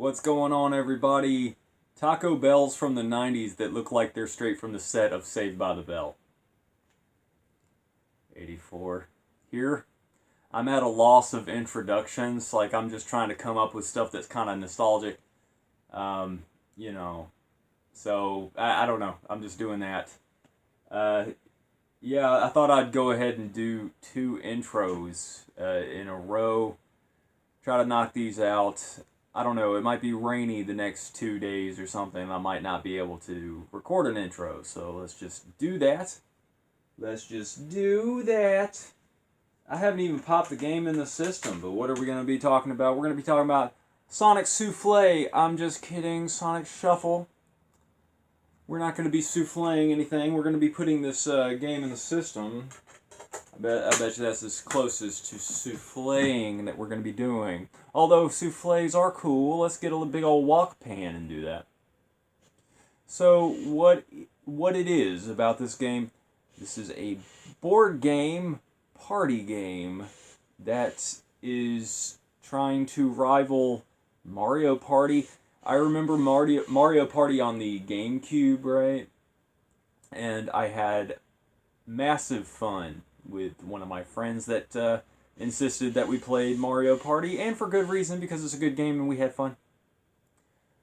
What's going on, everybody? Taco Bells from the 90s that look like they're straight from the set of Saved by the Bell. 84. Here, I'm at a loss of introductions. Like, I'm just trying to come up with stuff that's kind of nostalgic. Um, you know. So, I don't know. I'm just doing that. Uh, yeah, I thought I'd go ahead and do two intros in a row. Try to knock these out. I don't know, it might be rainy the next 2 days or something. I might not be able to record an intro, so let's just do that. Let's just do that. I haven't even popped the game in the system, but what are we going to be talking about? We're going to be talking about Sonic Souffle. I'm just kidding, Sonic Shuffle. We're not going to be souffling anything. We're going to be putting this game in the system. I bet you that's as close as to souffling that we're going to be doing. Although souffles are cool, let's get a big old wok pan and do that. So what it is about this game, this is a board game, party game, that is trying to rival Mario Party. I remember Mario Party on the GameCube, right? And I had massive fun with one of my friends that insisted that we played Mario Party, and for good reason, because it's a good game and we had fun.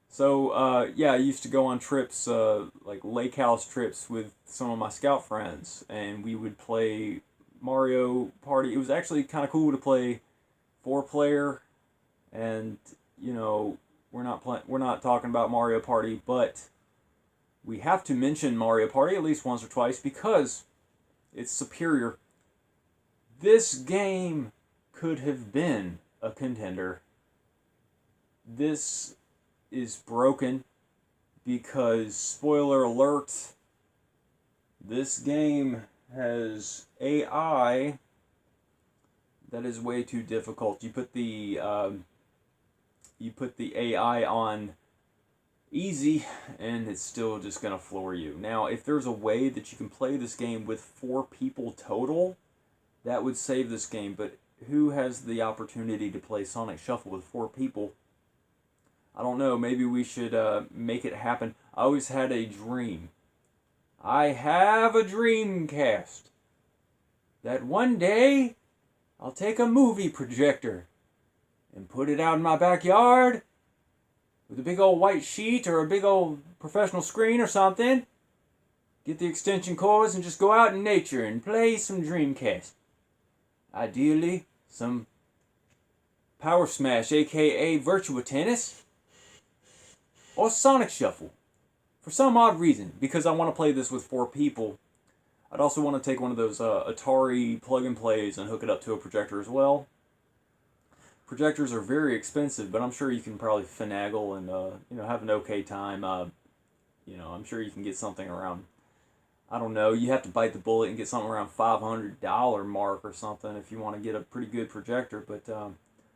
So, yeah, I used to go on trips, like lake house trips with some of my scout friends, and we would play Mario Party. It was actually kind of cool to play 4-player, and, you know, we're not talking about Mario Party, but we have to mention Mario Party at least once or twice because it's superior. This game could have been a contender. This is broken because, spoiler alert, this game has AI that is way too difficult. You put the AI on easy, and it's still just gonna floor you. Now, if there's a way that you can play this game with 4 people total, that would save this game, but who has the opportunity to play Sonic Shuffle with 4 people? I don't know, maybe we should make it happen. I always had a dream. I have a Dreamcast that one day I'll take a movie projector and put it out in my backyard with a big old white sheet or a big old professional screen or something. Get the extension cords and just go out in nature and play some Dreamcast. Ideally, some Power Smash, aka Virtua Tennis, or Sonic Shuffle. For some odd reason, because I want to play this with 4 people. I'd also want to take one of those Atari plug-and-plays and hook it up to a projector as well. Projectors are very expensive, but I'm sure you can probably finagle and have an okay time. I'm sure you can get something around, I don't know, you have to bite the bullet and get something around $500 mark or something if you want to get a pretty good projector. But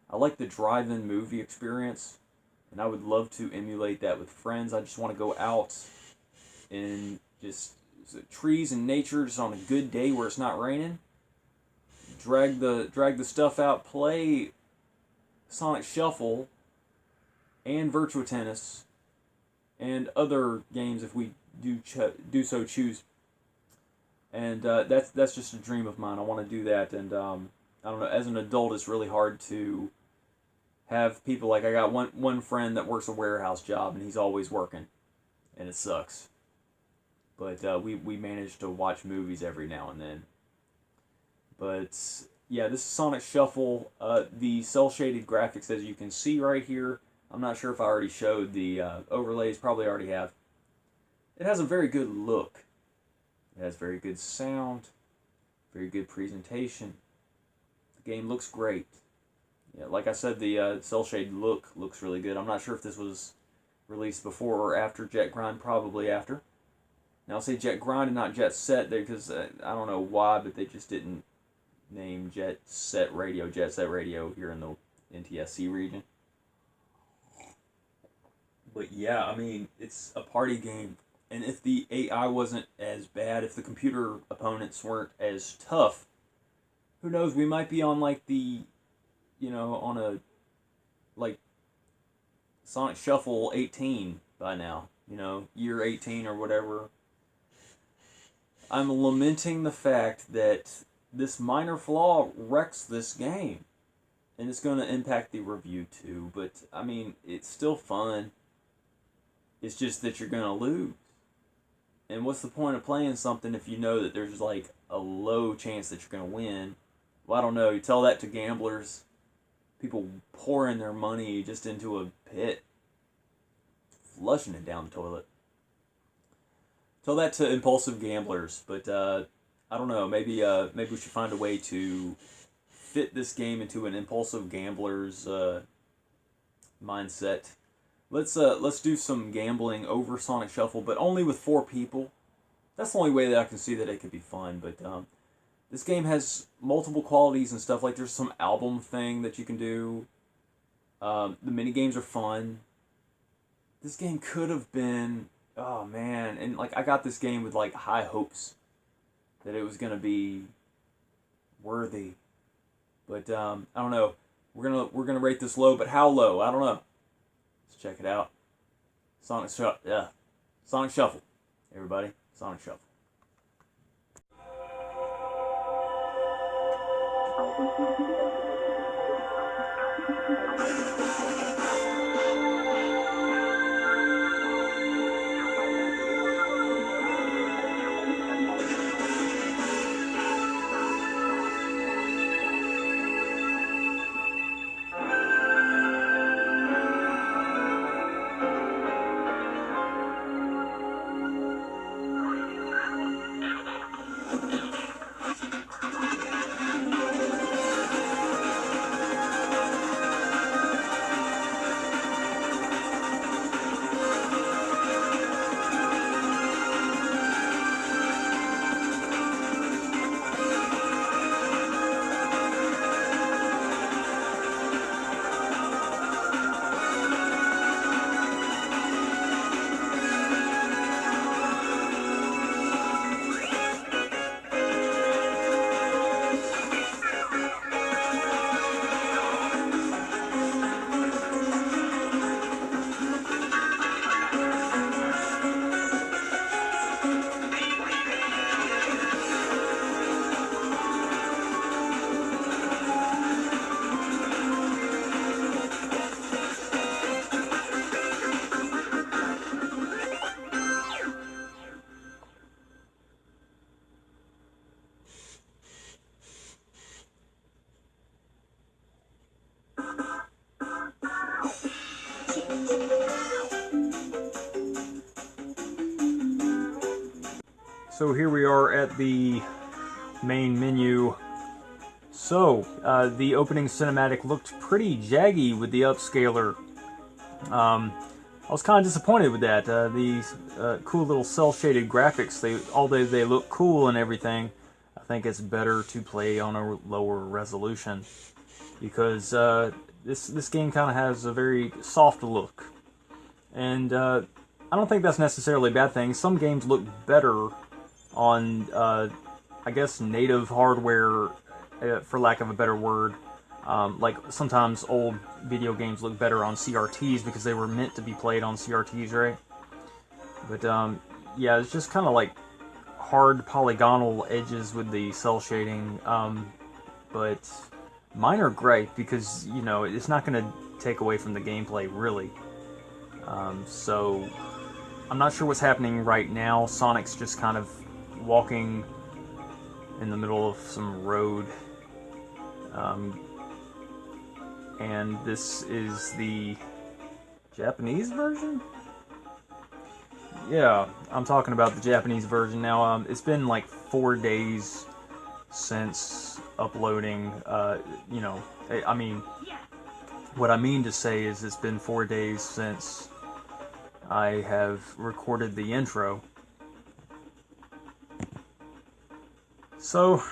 I like the drive-in movie experience, and I would love to emulate that with friends. I just want to go out in just trees and nature, just on a good day where it's not raining. Drag the stuff out, play Sonic Shuffle and Virtua Tennis and other games if we do so choose. And that's just a dream of mine. I want to do that, and I don't know. As an adult, it's really hard to have people like I got one friend that works a warehouse job, and he's always working, and it sucks. But we manage to watch movies every now and then. But yeah, this is Sonic Shuffle. The cel-shaded graphics, as you can see right here. I'm not sure if I already showed the overlays. Probably already have. It has a very good look. It has very good sound, very good presentation. The game looks great. Yeah, like I said, the cel-shaded look looks really good. I'm not sure if this was released before or after Jet Grind. Probably after. Now I'll say Jet Grind and not Jet Set there because I don't know why, but they just didn't name Jet Set Radio here in the NTSC region. But yeah, I mean, it's a party game. And if the AI wasn't as bad, if the computer opponents weren't as tough, who knows, we might be on like the, on a, like, Sonic Shuffle 18 by now. You know, year 18 or whatever. I'm lamenting the fact that this minor flaw wrecks this game. And it's going to impact the review too. But, I mean, it's still fun. It's just that you're going to lose. And what's the point of playing something if you know that there's like a low chance that you're going to win? Well, I don't know. You tell that to gamblers. People pouring their money just into a pit. Flushing it down the toilet. Tell that to impulsive gamblers. But, I don't know. Maybe we should find a way to fit this game into an impulsive gambler's mindset. Let's do some gambling over Sonic Shuffle, but only with 4 people. That's the only way that I can see that it could be fun. But this game has multiple qualities and stuff. Like there's some album thing that you can do. The mini games are fun. This game could have been, oh man, and like I got this game with like high hopes that it was gonna be worthy. But I don't know. We're gonna rate this low, but how low? I don't know. Let's check it out. Sonic Shuffle. Everybody, Sonic Shuffle. So here we are at the main menu. So, the opening cinematic looked pretty jaggy with the upscaler. I was kind of disappointed with that. These cool little cel-shaded graphics, although they look cool and everything, I think it's better to play on a lower resolution. Because this game kind of has a very soft look. And I don't think that's necessarily a bad thing. Some games look better on, I guess, native hardware, for lack of a better word. Like, sometimes old video games look better on CRTs because they were meant to be played on CRTs, right? But, yeah, it's just kind of like hard polygonal edges with the cel shading, but mine are great because, you know, it's not going to take away from the gameplay, really. So, I'm not sure what's happening right now. Sonic's just kind of walking in the middle of some road, and this is the Japanese version? Yeah, I'm talking about the Japanese version now. It's been like 4 days since uploading, you know, I mean, what I mean to say is it's been 4 days since I have recorded the intro. So,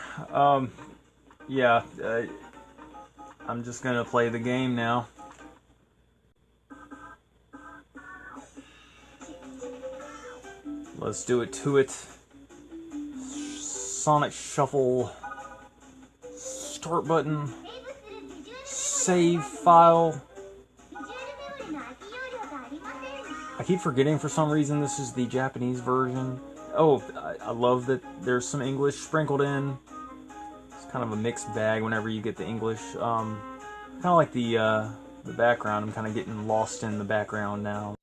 yeah, I'm just gonna play the game now. Let's do it to it. Sonic Shuffle. Start button. Save file. I keep forgetting for some reason this is the Japanese version. Oh, I love that there's some English sprinkled in. It's kind of a mixed bag whenever you get the English. Kind of like the background. I'm kind of getting lost in the background now.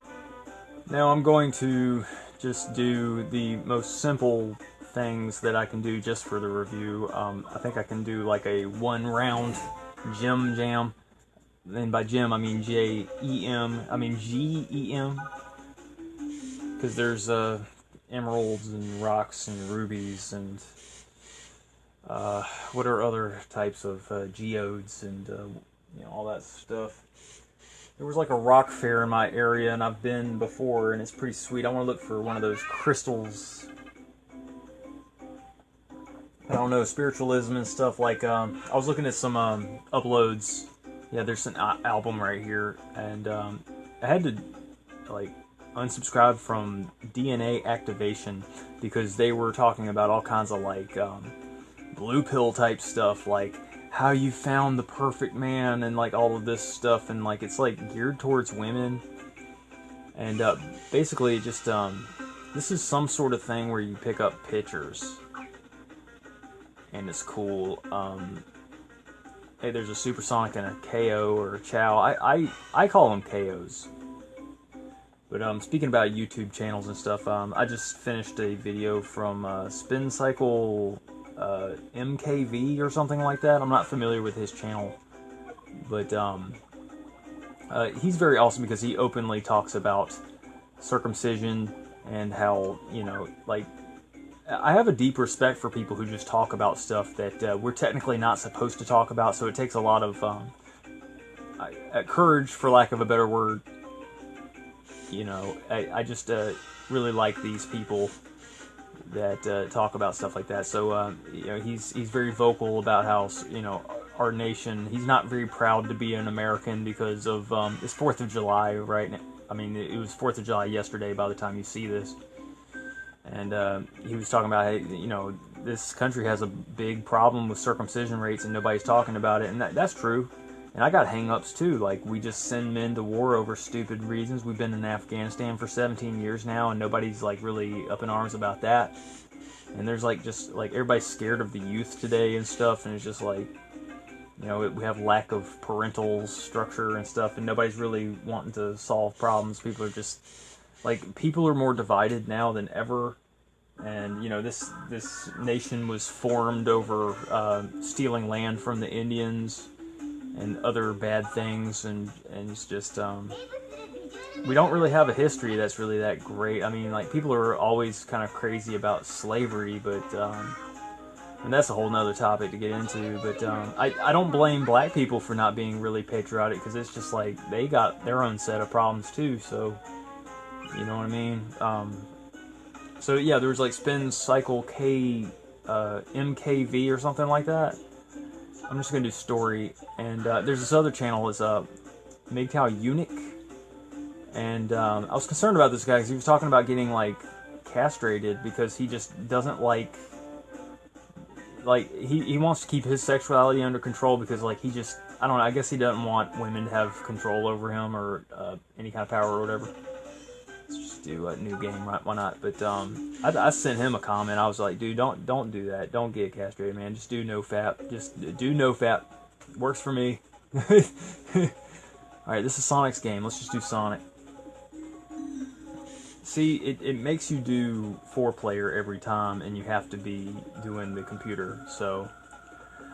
Now I'm going to just do the most simple things that I can do just for the review. I think I can do like a 1-round gem jam. And by gem I mean G-E-M, because there's emeralds and rocks and rubies and what are other types of geodes and you know, all that stuff. There was like a rock fair in my area, and I've been before, and it's pretty sweet. I want to look for one of those crystals. I don't know, spiritualism and stuff. Like I was looking at some uploads. Yeah, there's an album right here, and I had to like unsubscribe from DNA Activation because they were talking about all kinds of like blue pill type stuff, like how you found the perfect man and like all of this stuff, and like it's like geared towards women, and basically just this is some sort of thing where you pick up pictures and it's cool. Hey, there's a Supersonic and a KO or a Chow. I call them KOs. But speaking about YouTube channels and stuff, I just finished a video from Spin Cycle MKV or something like that. I'm not familiar with his channel, but he's very awesome because he openly talks about circumcision and how, you know, like, I have a deep respect for people who just talk about stuff that we're technically not supposed to talk about, so it takes a lot of courage, for lack of a better word. You know, I just really like these people that talk about stuff like that. So, you know, he's very vocal about how, you know, our nation, he's not very proud to be an American because of, it's 4th of July right now. I mean, it was 4th of July yesterday by the time you see this. And he was talking about, hey, you know, this country has a big problem with circumcision rates and nobody's talking about it. And that's true. And I got hang-ups too. Like, we just send men to war over stupid reasons. We've been in Afghanistan for 17 years now, and nobody's like really up in arms about that. And there's like just like everybody's scared of the youth today and stuff, and it's just like, you know, we have lack of parental structure and stuff, and nobody's really wanting to solve problems. People are just like, people are more divided now than ever. And, you know, this nation was formed over stealing land from the Indians and other bad things, and it's just we don't really have a history that's really that great. I mean, like, people are always kind of crazy about slavery, but and that's a whole nother topic to get into. But I don't blame black people for not being really patriotic, because it's just like they got their own set of problems too. So, you know what I mean? So yeah, there was like Spin Cycle MKV or something like that. I'm just gonna do story, and there's this other channel, is MGTOW Eunuch, and I was concerned about this guy because he was talking about getting like castrated because he just doesn't like he wants to keep his sexuality under control, because like he just, I don't know, I guess he doesn't want women to have control over him or any kind of power or whatever. Let's just do a new game, right? Why not? But I sent him a comment. I was like, dude, don't do that. Don't get castrated, man. Just do no fap. Just do no fap. Works for me. Alright, this is Sonic's game. Let's just do Sonic. See, it makes you do 4-player every time, and you have to be doing the computer. So,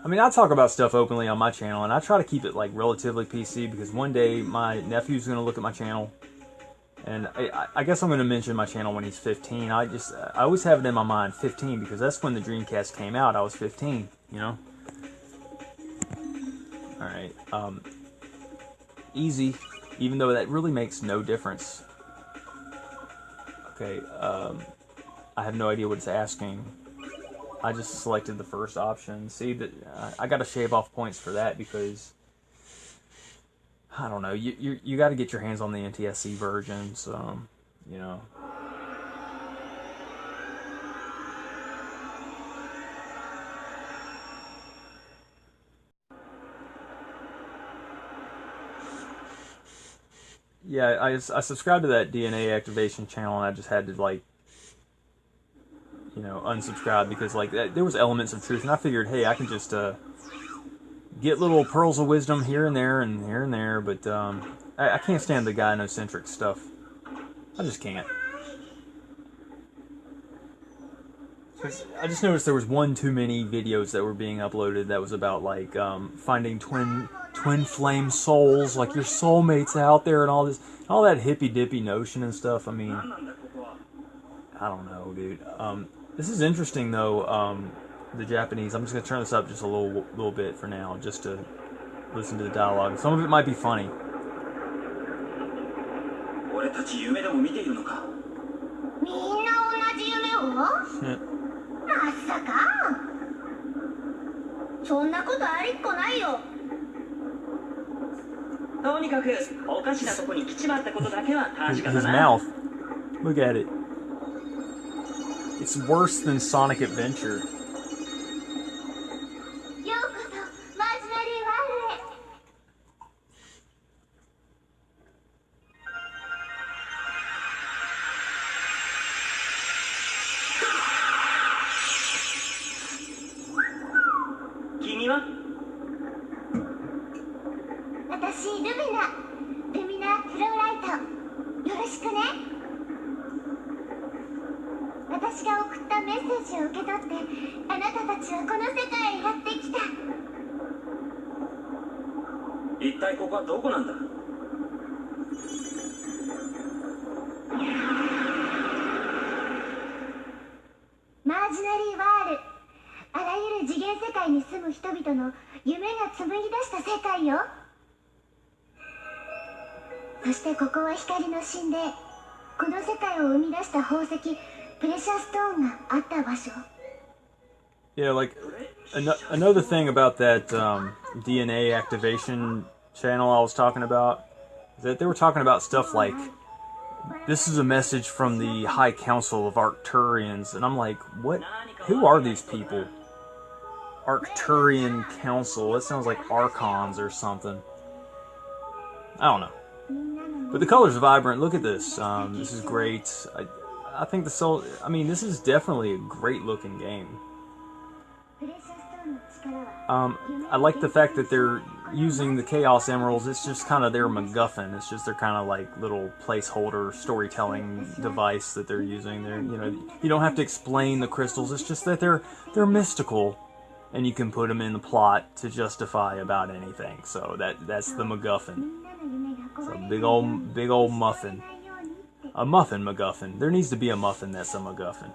I mean, I talk about stuff openly on my channel, and I try to keep it like relatively PC, because one day my nephew's going to look at my channel. And I guess I'm going to mention my channel when he's 15. I always have it in my mind, 15, because that's when the Dreamcast came out. I was 15, you know? Alright, easy, even though that really makes no difference. Okay, I have no idea what it's asking. I just selected the first option. See, that I got to shave off points for that, because I don't know, you got to get your hands on the NTSC version, so, you know. Yeah, I subscribed to that DNA activation channel, and I just had to, like, you know, unsubscribe because, like, there was elements of truth, and I figured, hey, I can just get little pearls of wisdom here and there and here and there, but I can't stand the gynocentric stuff. I just can't. I just noticed there was one too many videos that were being uploaded that was about, like, finding twin flame souls, like your soulmates out there and all that hippy dippy notion and stuff. I mean, I don't know, dude. This is interesting though. The Japanese. I'm just gonna turn this up just a little bit for now, just to listen to the dialogue. Some of it might be funny. His mouth. Look at it. It's worse than Sonic Adventure. Yeah, like, another thing about that DNA activation channel I was talking about, is that they were talking about stuff like, this is a message from the High Council of Arcturians, and I'm like, what? Who are these people? Arcturian Council. That sounds like Archons or something. I don't know. But the colors are vibrant. Look at this. This is great. I think this is definitely a great looking game. I like the fact that they're using the Chaos Emeralds. It's just kind of their MacGuffin. It's just their kind of like little placeholder storytelling device that they're using. You don't have to explain the crystals. It's just that they're mystical, and you can put them in the plot to justify about anything. So that's the MacGuffin. It's a big old muffin. A muffin MacGuffin. There needs to be a muffin that's a MacGuffin.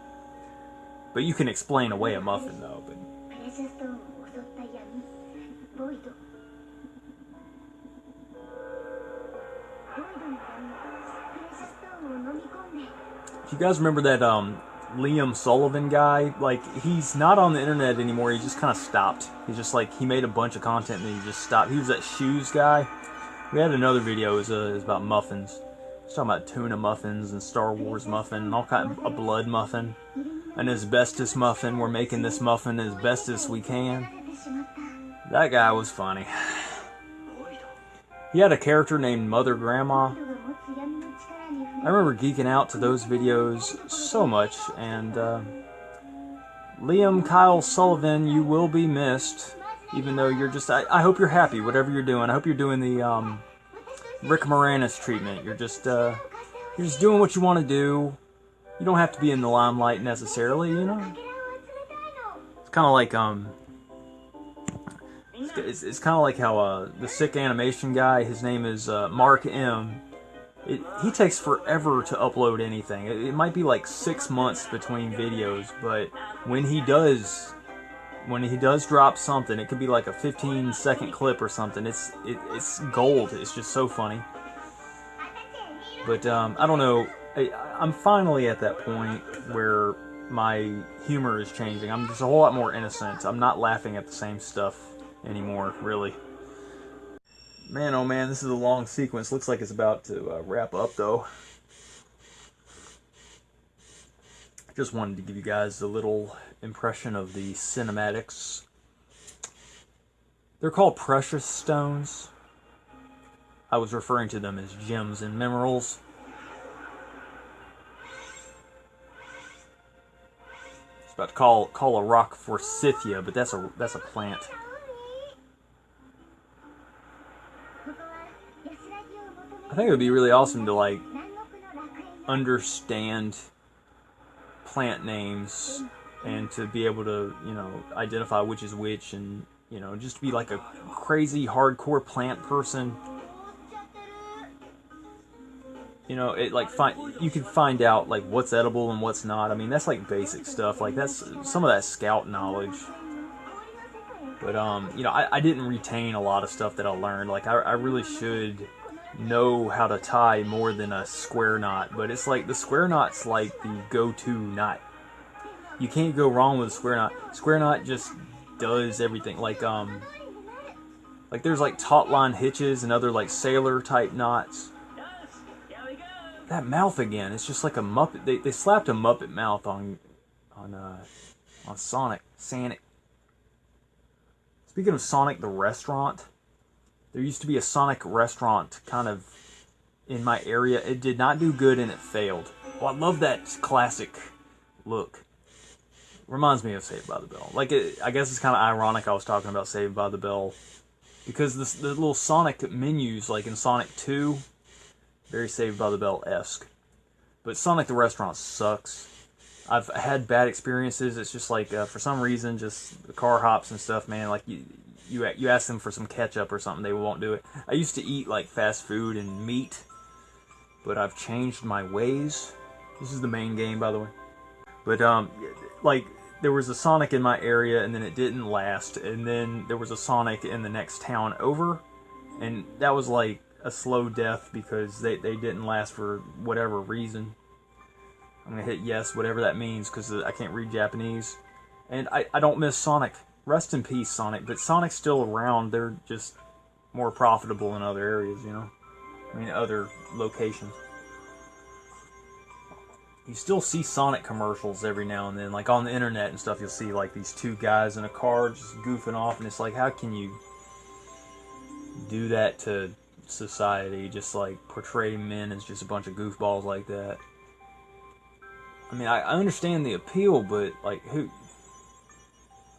But you can explain away a muffin though. But if you guys remember that Liam Sullivan guy, like, he's not on the internet anymore. He just kind of stopped. He's just like, he made a bunch of content and then he just stopped. He was that shoes guy. We had another video. It was about muffins. He's talking about tuna muffins and Star Wars muffin and all kind of a blood muffin, an asbestos muffin. We're making this muffin as best as we can. That guy was funny. He had a character named Mother Grandma. I remember geeking out to those videos so much, and Liam Kyle Sullivan, you will be missed, even though you're just, I hope you're happy, whatever you're doing. I hope you're doing the Rick Moranis treatment. You're just doing what you want to do. You don't have to be in the limelight necessarily, you know? It's kind of like, it's kind of like how the sick animation guy, his name is Mark M. He takes forever to upload anything. It might be like 6 months between videos, but when he does drop something, it could be like a 15-second clip or something. It's gold. It's just so funny. But I don't know. I'm finally at that point where my humor is changing. I'm just a whole lot more innocent. I'm not laughing at the same stuff anymore, really. Man, oh man, this is a long sequence. Looks like it's about to wrap up, though. Just wanted to give you guys a little impression of the cinematics. They're called precious stones. I was referring to them as gems and minerals. It's about to call a rock forsythia, but that's a plant. I think it would be really awesome to like understand plant names and to be able to, you know, identify which is which, and, you know, just be like a crazy hardcore plant person. You know, it like you can find out like what's edible and what's not. I mean, that's like basic stuff. Like that's some of that scout knowledge. But you know, I didn't retain a lot of stuff that I learned. Like I really should know how to tie more than a square knot. But it's like the square knot's like the go-to knot. You can't go wrong with a square knot. Square knot just does everything. Like there's like taut line hitches and other like sailor type knots. That mouth again, it's just like a Muppet. They slapped a Muppet mouth on Sonic. Speaking of Sonic the restaurant, there used to be a Sonic restaurant kind of in my area. It did not do good and it failed. Well, I love that classic look. Reminds me of Saved by the Bell. Like, I guess it's kind of ironic I was talking about Saved by the Bell, because the little Sonic menus, like in Sonic 2, very Saved by the Bell-esque. But Sonic the Restaurant sucks. I've had bad experiences. It's just like, for some reason, just the car hops and stuff, man. Like, you ask them for some ketchup or something, they won't do it. I used to eat, like, fast food and meat, but I've changed my ways. This is the main game, by the way. But, like, there was a Sonic in my area, and then it didn't last. And then there was a Sonic in the next town over, and that was, like, a slow death because they didn't last for whatever reason. I'm going to hit yes, whatever that means, because I can't read Japanese. And I don't miss Sonic. Rest in peace, Sonic. But Sonic's still around. They're just more profitable in other areas, you know? I mean, other locations. You still see Sonic commercials every now and then. Like on the internet and stuff, you'll see like these two guys in a car just goofing off. And it's like, how can you do that to society? Just like portray men as just a bunch of goofballs like that. I mean, I understand the appeal, but like, who?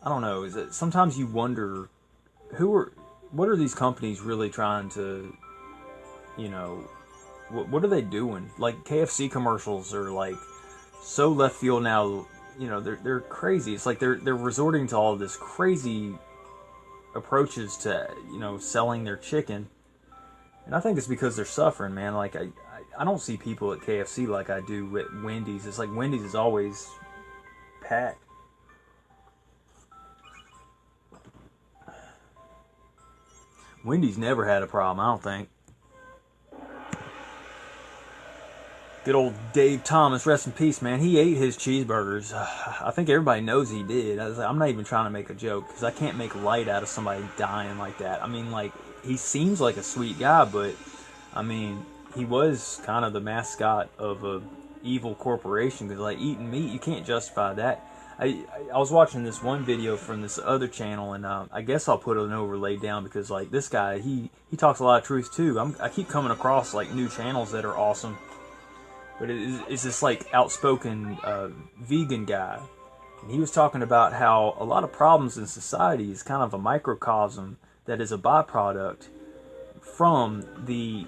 I don't know. Is it sometimes you wonder what are these companies really trying to, you know, what are they doing? Like KFC commercials are like so left field now. You know, they're crazy. It's like they're resorting to all this crazy approaches to, you know, selling their chicken. And I think it's because they're suffering, man. Like, I don't see people at KFC like I do at Wendy's. It's like Wendy's is always packed. Wendy's never had a problem, I don't think. Good old Dave Thomas, rest in peace, man. He ate his cheeseburgers. I think everybody knows he did. I'm not even trying to make a joke, because I can't make light out of somebody dying like that. I mean, like, he seems like a sweet guy, but, I mean, he was kind of the mascot of a evil corporation, because, like, eating meat, you can't justify that. I was watching this one video from this other channel, and I guess I'll put an overlay down, because, like, this guy, he talks a lot of truth, too. I keep coming across, like, new channels that are awesome. But it's this, like, outspoken vegan guy. And he was talking about how a lot of problems in society is kind of a microcosm that is a byproduct from the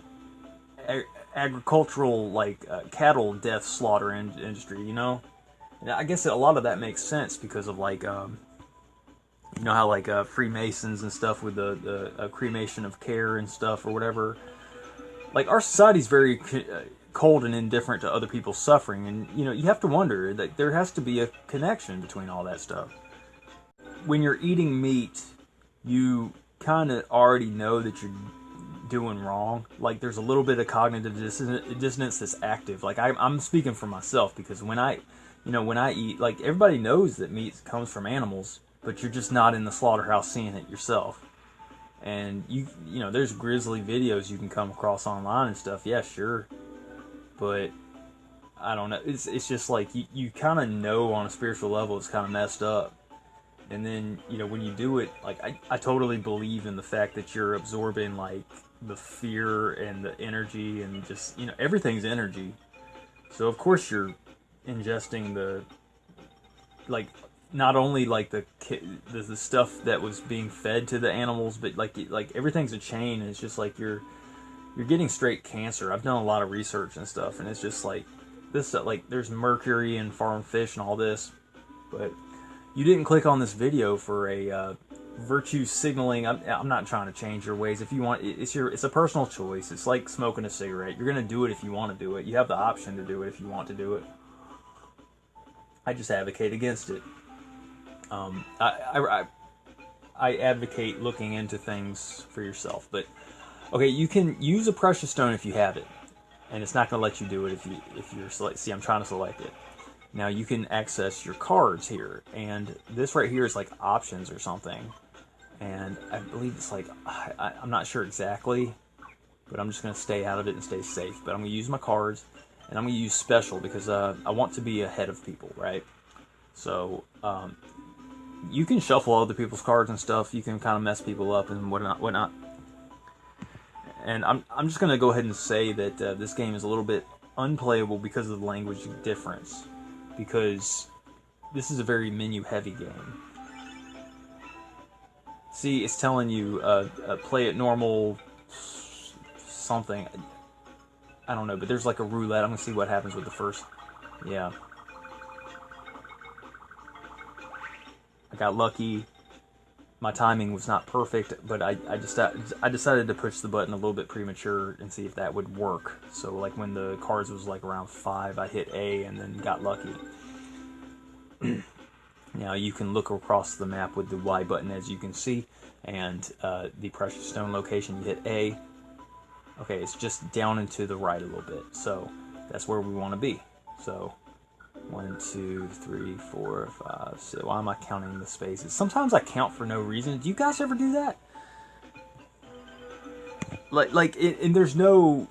agricultural, like, cattle death slaughter industry, you know? And I guess a lot of that makes sense because of, like, you know how, like, Freemasons and stuff with the cremation of care and stuff or whatever. Like, our society's very cold and indifferent to other people's suffering, and, you know, you have to wonder that there has to be a connection between all that stuff. When you're eating meat, you kind of already know that you're doing wrong. Like, there's a little bit of cognitive dissonance that's active. Like, I'm speaking for myself, because when I eat, like, everybody knows that meat comes from animals, but you're just not in the slaughterhouse seeing it yourself. And you know, there's grisly videos you can come across online and stuff. Yeah, sure. But I don't know. It's just like you kind of know on a spiritual level it's kind of messed up. And then, you know, when you do it, like, I totally believe in the fact that you're absorbing, like, the fear and the energy and just, you know, everything's energy. So of course you're ingesting the, like, not only like the stuff that was being fed to the animals, but like everything's a chain. And it's just like you're getting straight cancer. I've done a lot of research and stuff, and it's just like this stuff, like there's mercury in farm fish and all this. But you didn't click on this video for a virtue signaling. I'm not trying to change your ways. If you want, it's a personal choice. It's like smoking a cigarette. You're gonna do it if you want to do it. You have the option to do it if you want to do it. I just advocate against it. I advocate looking into things for yourself. But okay, you can use a precious stone if you have it, and it's not going to let you do it if you're select. See, I'm trying to select it. Now you can access your cards here, and this right here is like options or something. And I believe it's like I'm not sure exactly, but I'm just going to stay out of it and stay safe. But I'm going to use my cards, and I'm going to use special because I want to be ahead of people, right? So you can shuffle other people's cards and stuff. You can kind of mess people up and whatnot. And I'm just going to go ahead and say that this game is a little bit unplayable because of the language difference. Because this is a very menu-heavy game. See, it's telling you play it normal something. I don't know, but there's like a roulette. I'm going to see what happens with the first. Yeah. I got lucky. My timing was not perfect, but I decided to push the button a little bit premature and see if that would work. So like when the cards was like around 5, I hit A and then got lucky. Now you can look across the map with the Y button, as you can see, and the precious stone location, you hit A. Okay, it's just down and to the right a little bit, so that's where we want to be. So 1, 2, 3, 4, 5, 6. Why am I counting the spaces? Sometimes I count for no reason. Do you guys ever do that? And there's no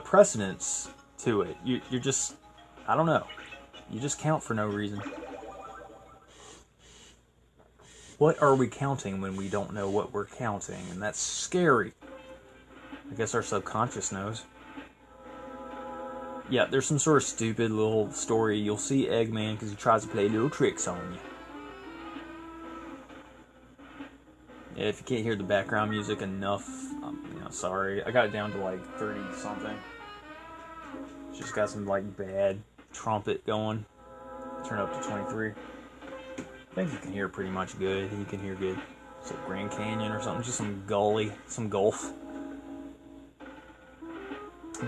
precedence to it. You're just, I don't know. You just count for no reason. What are we counting when we don't know what we're counting? And that's scary. I guess our subconscious knows. Yeah, there's some sort of stupid little story. You'll see Eggman because he tries to play little tricks on you. Yeah, if you can't hear the background music enough, sorry. I got it down to like 30 something. It's just got some like bad trumpet going. Turn it up to 23. I think you can hear pretty much good. You can hear good. It's like Grand Canyon or something. Just some gully, some gulf.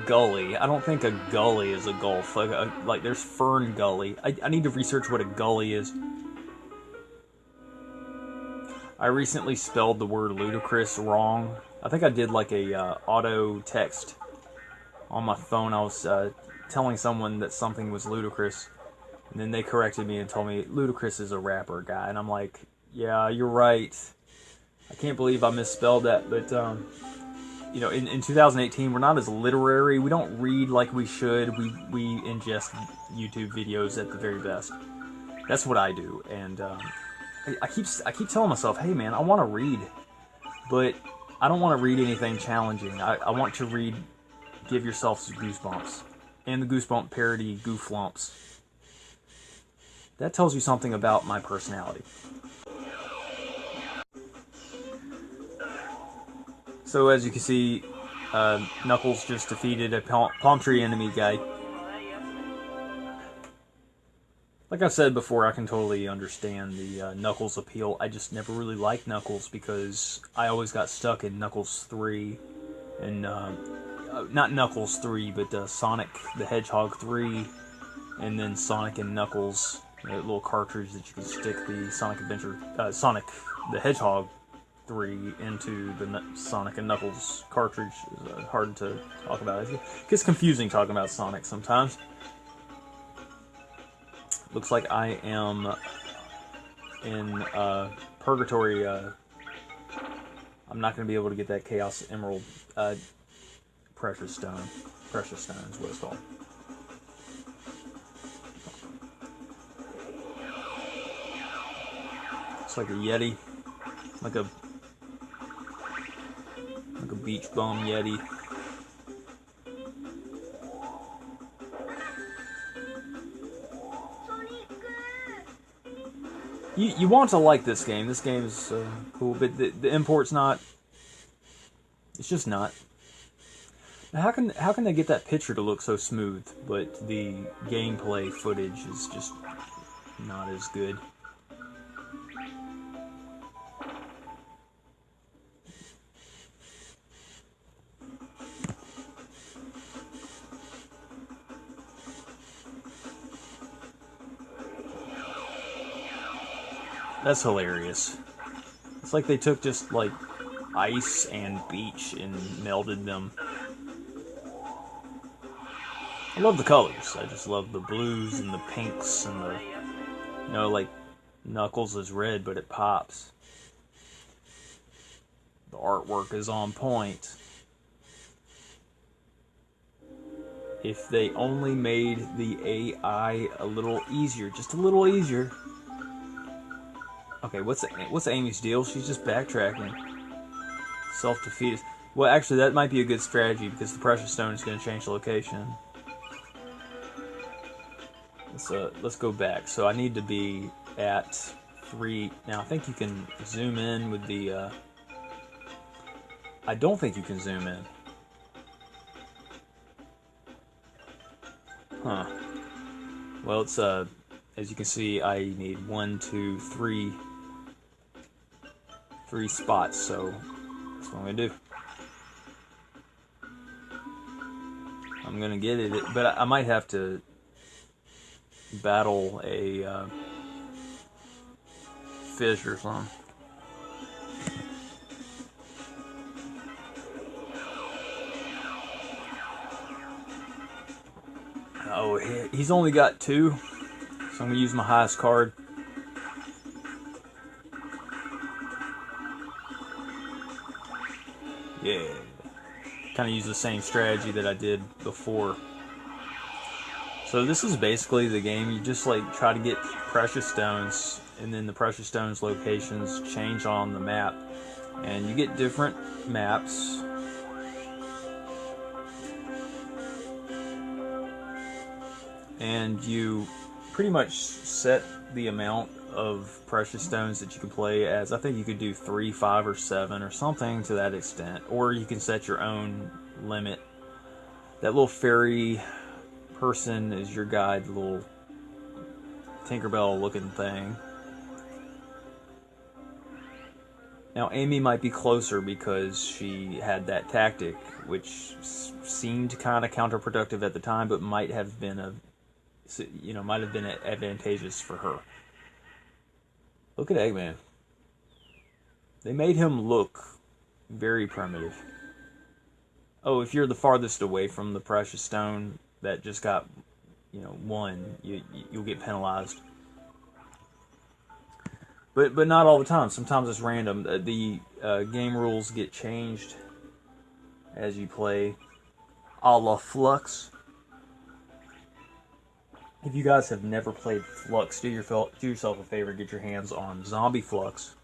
Gully. I don't think a gully is a gulf. Like there's Fern Gully. I need to research what a gully is. I recently spelled the word ludicrous wrong. I think I did like a auto text on my phone. I was telling someone that something was ludicrous, and then they corrected me and told me Ludacris is a rapper guy. And I'm like, yeah, you're right. I can't believe I misspelled that, but in 2018, we're not as literary. We don't read like we should. We ingest YouTube videos at the very best. That's what I do. And I keep telling myself, hey man, I want to read, but I don't want to read anything challenging. I want to read Give Yourself Some Goosebumps and the Goosebump parody Gooflumps. That tells you something about my personality. So as you can see, Knuckles just defeated a palm tree enemy guy. Like I said before, I can totally understand the Knuckles appeal. I just never really liked Knuckles because I always got stuck in Knuckles 3. And, not Knuckles 3, but Sonic the Hedgehog 3. And then Sonic and Knuckles, a little cartridge that you can stick the Sonic the Hedgehog 3 into the Sonic and Knuckles cartridge. Is hard to talk about. It gets confusing talking about Sonic sometimes. Looks like I am in Purgatory. I'm not going to be able to get that Chaos Emerald Precious Stone. Precious Stone is what it's called. It's like a Yeti. Like a beach bum Yeti. You want to like this game. This game is cool, but the import's not. It's just not. Now, how can they get that picture to look so smooth, but the gameplay footage is just not as good? That's hilarious. It's like they took just like ice and beach and melded them. I love the colors. I just love the blues and the pinks and the, you know, like Knuckles is red, but it pops. The artwork is on point. If they only made the AI a little easier, just a little easier. Okay, what's Amy's deal? She's just backtracking. Self-defeat. Well, actually, that might be a good strategy because the precious stone is going to change location. Let's go back. So I need to be at 3. Now I think you can zoom in with the. I don't think you can zoom in. Huh. Well, it's as you can see, I need 1, 2, 3 spots. So that's what I'm gonna do. I'm gonna get it, but I might have to battle a fish or something. Oh, he's only got 2, so I'm gonna use my highest card. Yeah, kind of use the same strategy that I did before. So this is basically the game. You just like try to get precious stones, and then the precious stones locations change on the map, and you get different maps. And you pretty much set the amount of precious stones that you can play as. I think you could do 3, 5, or 7 or something to that extent, or you can set your own limit. That little fairy person is your guide, the little Tinkerbell looking thing. Now Amy might be closer because she had that tactic, which seemed kind of counterproductive at the time, but might have been advantageous for her. Look at Eggman. They made him look very primitive. Oh, if you're the farthest away from the precious stone that just got, won, you'll get penalized. But not all the time. Sometimes it's random. The game rules get changed as you play, a la Flux. If you guys have never played Flux, do yourself a favor, get your hands on Zombie Flux.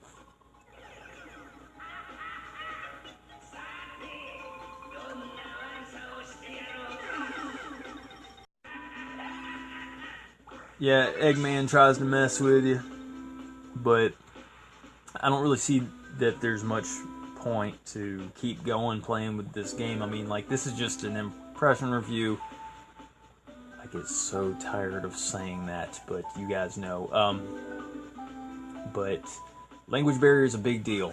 Yeah, Eggman tries to mess with you, but I don't really see that there's much point to keep going playing with this game. I mean, like, this is just an impression review. I get so tired of saying that, but you guys know. But language barrier is a big deal.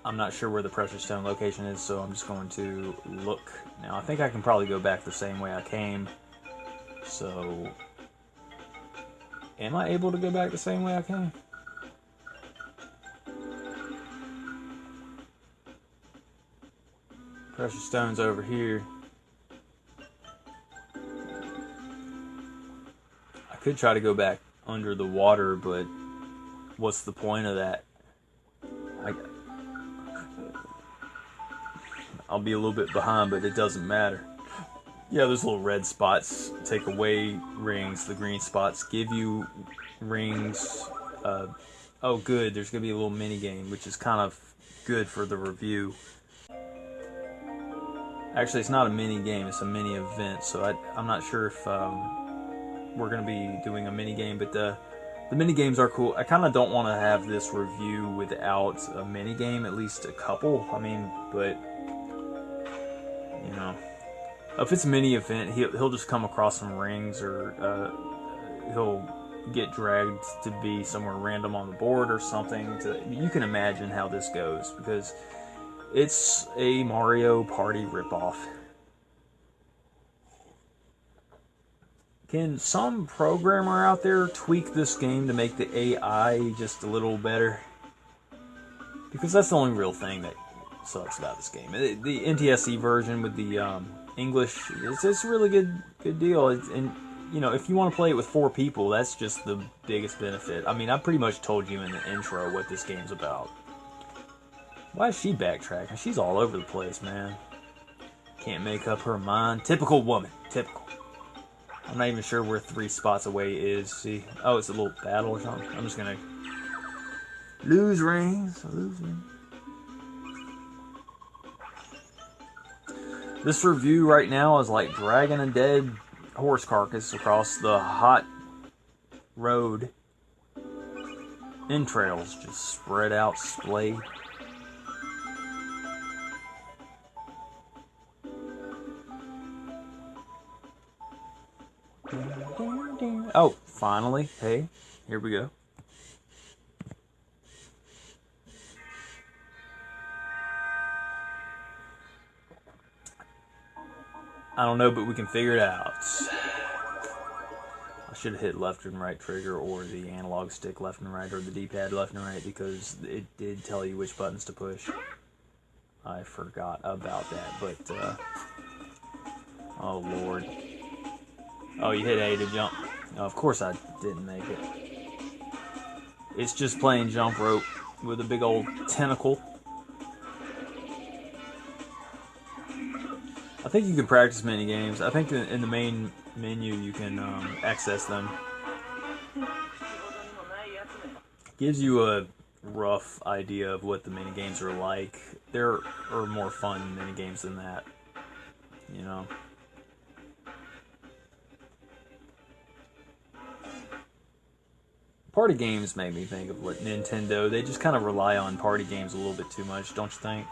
I'm not sure where the precious stone location is, so I'm just going to look. Now, I think I can probably go back the same way I came. So, am I able to go back the same way I came? Precious stone's over here. I could try to go back under the water, but what's the point of that? I'll be a little bit behind, but it doesn't matter. Yeah, those little red spots take away rings. The green spots give you rings. oh good, there's going to be a little mini game, which is kind of good for the review. Actually, it's not a mini game, it's a mini event, so I'm not sure if we're going to be doing a mini game, but the mini games are cool. I kind of don't want to have this review without a mini game, at least a couple. I mean, but you know, if it's a mini event, he'll just come across some rings, or he'll get dragged to be somewhere random on the board or something. You can imagine how this goes, because it's a Mario Party ripoff. Can some programmer out there tweak this game to make the AI just a little better? Because that's the only real thing that sucks about this game. The NTSC version with the English, it's a really good deal. And you know, if you want to play it with 4 people, that's just the biggest benefit. I mean, I pretty much told you in the intro what this game's about. Why is she backtracking? She's all over the place, man. Can't make up her mind. Typical woman. Typical. I'm not even sure where 3 spots away is. See? Oh, it's a little battle or something. I'm just gonna lose rings. This review right now is like dragging a dead horse carcass across the hot road. Entrails just spread out, splayed. Oh, finally. Hey, here we go. I don't know, but we can figure it out. I should have hit left and right trigger, or the analog stick left and right, or the D-pad left and right, because it did tell you which buttons to push. I forgot about that, but, oh lord. Oh, you hit A to jump. No, of course I didn't make it. It's just plain jump rope with a big old tentacle. I think you can practice mini games. I think in the main menu you can access them. Gives you a rough idea of what the mini games are like. There are more fun mini games than that, you know. Party games make me think of what Nintendo. They just kind of rely on party games a little bit too much, don't you think?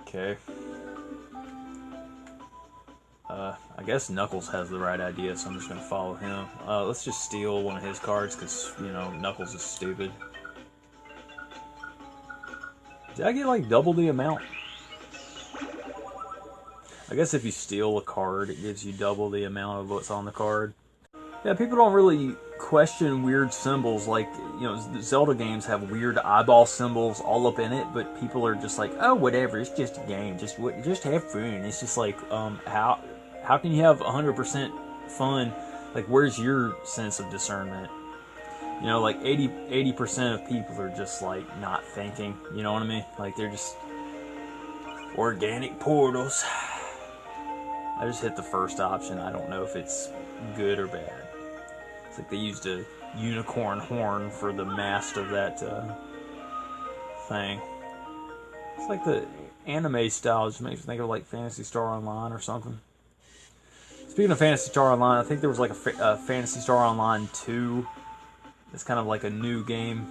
Okay. I guess Knuckles has the right idea, so I'm just going to follow him. Let's just steal one of his cards, because, you know, Knuckles is stupid. Did I get, like, double the amount? I guess if you steal a card, it gives you double the amount of what's on the card. Yeah, people don't really question weird symbols. Like, you know, Zelda games have weird eyeball symbols all up in it, but people are just like, oh, whatever, it's just a game, just have fun. It's just like, how can you have 100% fun? Like, where's your sense of discernment? You know, like 80% of people are just like not thinking, you know what I mean? Like, they're just organic portals. I just hit the first option. I don't know if it's good or bad. It's like they used a unicorn horn for the mast of that thing. It's like the anime style just makes me think of like Phantasy Star Online or something. Speaking of Phantasy Star Online, I think there was like a Phantasy Star Online 2. It's kind of like a new game.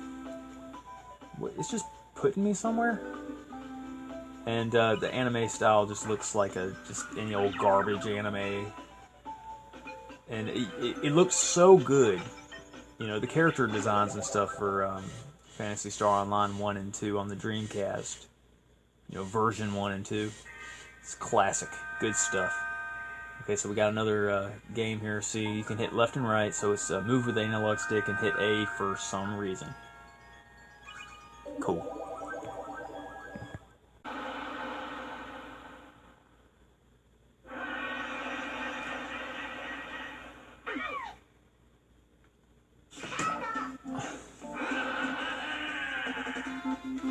It's just putting me somewhere. And the anime style just looks like just any old garbage anime. And it looks so good. You know, the character designs and stuff for Phantasy Star Online 1 and 2 on the Dreamcast. You know, version 1 and 2. It's classic. Good stuff. Okay, so we got another game here. See, you can hit left and right, so it's move with the analog stick and hit A for some reason. Cool.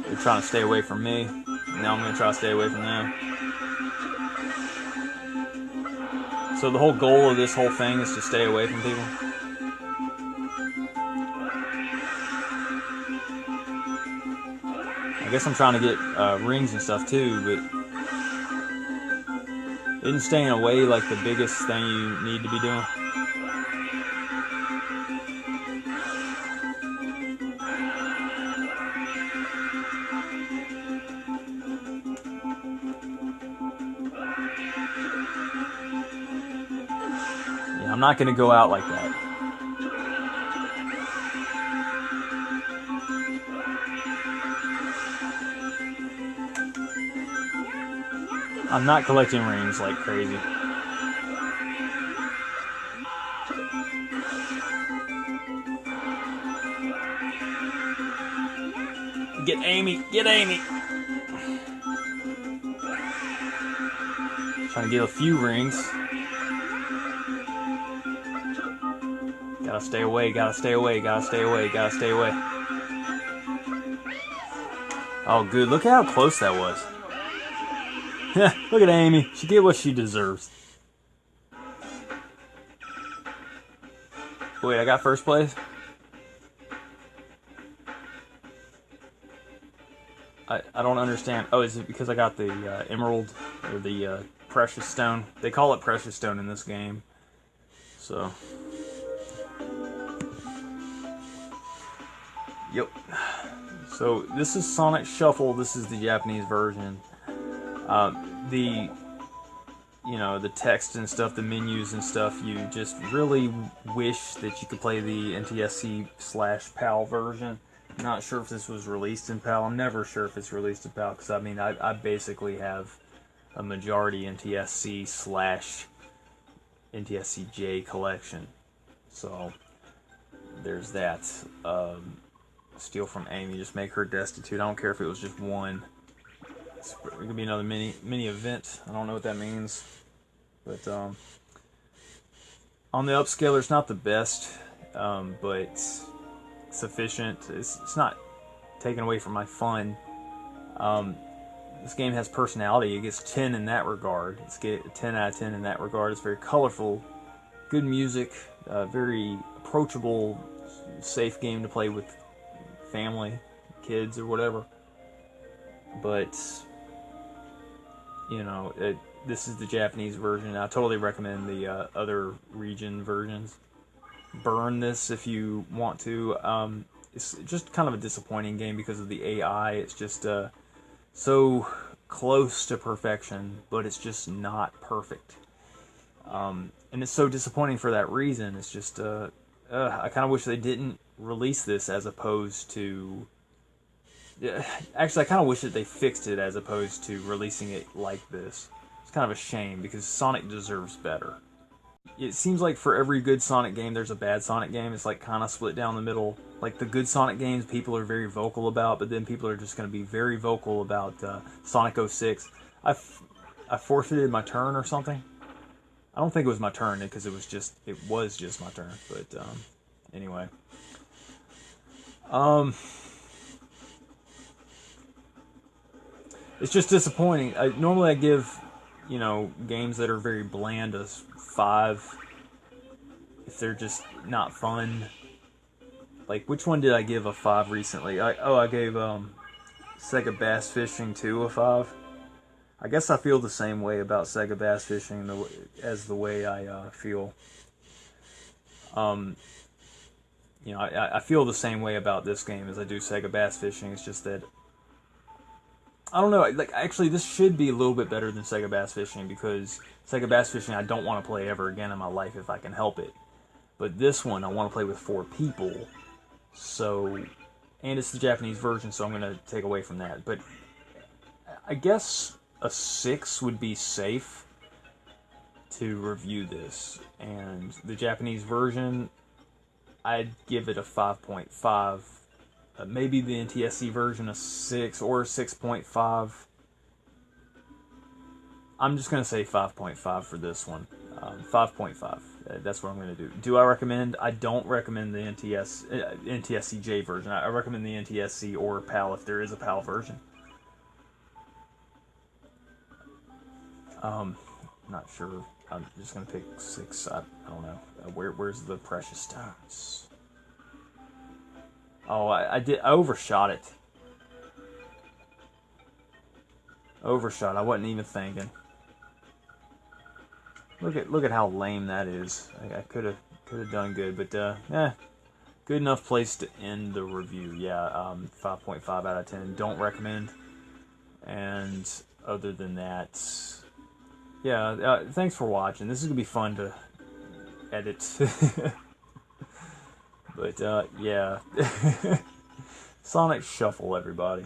They're trying to stay away from me. Now I'm going to try to stay away from them. So the whole goal of this whole thing is to stay away from people. I guess I'm trying to get rings and stuff too, but isn't staying away like the biggest thing you need to be doing? Yeah, I'm not going to go out like that. I'm not collecting rings like crazy. Get Amy! Get Amy! Trying to get a few rings. Gotta stay away, gotta stay away, gotta stay away, gotta stay away. Oh, good. Look at how close that was. Look at Amy. She get what she deserves. Wait, I got first place? I don't understand. Oh, is it because I got the emerald or the precious stone? They call it precious stone in this game. So. Yep. So this is Sonic Shuffle. This is the Japanese version. The text and stuff, the menus and stuff, you just really wish that you could play the NTSC/PAL version. Not sure if this was released in PAL. I'm never sure if it's released in PAL, because I mean, I basically have a majority NTSC/NTSC-J collection. So there's that. Steal from Amy, just make her destitute. I don't care if it was just one. It could be another mini event. I don't know what that means, but on the upscaler, it's not the best, but sufficient. It's not taken away from my fun. This game has personality. It gets 10 in that regard. It's get 10 out of 10 in that regard. It's very colorful, good music, very approachable, safe game to play with family, kids, or whatever. But this is the Japanese version. I totally recommend the other region versions. Burn this if you want to. It's just kind of a disappointing game because of the AI. It's just so close to perfection, but it's just not perfect. And it's so disappointing for that reason. It's just I kind of wish they didn't release this as opposed to... Actually, I kind of wish that they fixed it as opposed to releasing it like this. It's kind of a shame because Sonic deserves better. It seems like for every good Sonic game, there's a bad Sonic game. It's like kind of split down the middle. Like the good Sonic games, people are very vocal about, but then people are just going to be very vocal about Sonic 06. I forfeited my turn or something. I don't think it was my turn because it was just my turn. But anyway. It's just disappointing. Normally I give, games that are very bland a 5 if they're just not fun. Like, which one did I give a 5 recently? I gave Sega Bass Fishing 2 a 5. I guess I feel the same way about Sega Bass Fishing as the way I feel. I feel the same way about this game as I do Sega Bass Fishing. It's just that I don't know. Like, actually, this should be a little bit better than Sega Bass Fishing because Sega Bass Fishing I don't want to play ever again in my life if I can help it. But this one I want to play with 4 people. So, and it's the Japanese version, so I'm going to take away from that. But I guess a 6 would be safe to review this. And the Japanese version, I'd give it a 5.5. Maybe the NTSC version a 6 or a 6.5. I'm just going to say 5.5 for this one. 5.5. That's what I'm going to do. Do I recommend? I don't recommend the NTSC-J version. I recommend the NTSC or PAL if there is a PAL version. Not sure. I'm just going to pick 6. I don't know. Where's the precious stones? Oh, I overshot it. Overshot. I wasn't even thinking. Look at how lame that is. I could have done good, but good enough place to end the review. Yeah, 5.5 out of 10. Don't recommend. And other than that, yeah, thanks for watching. This is gonna be fun to edit. But yeah, Sonic Shuffle, everybody.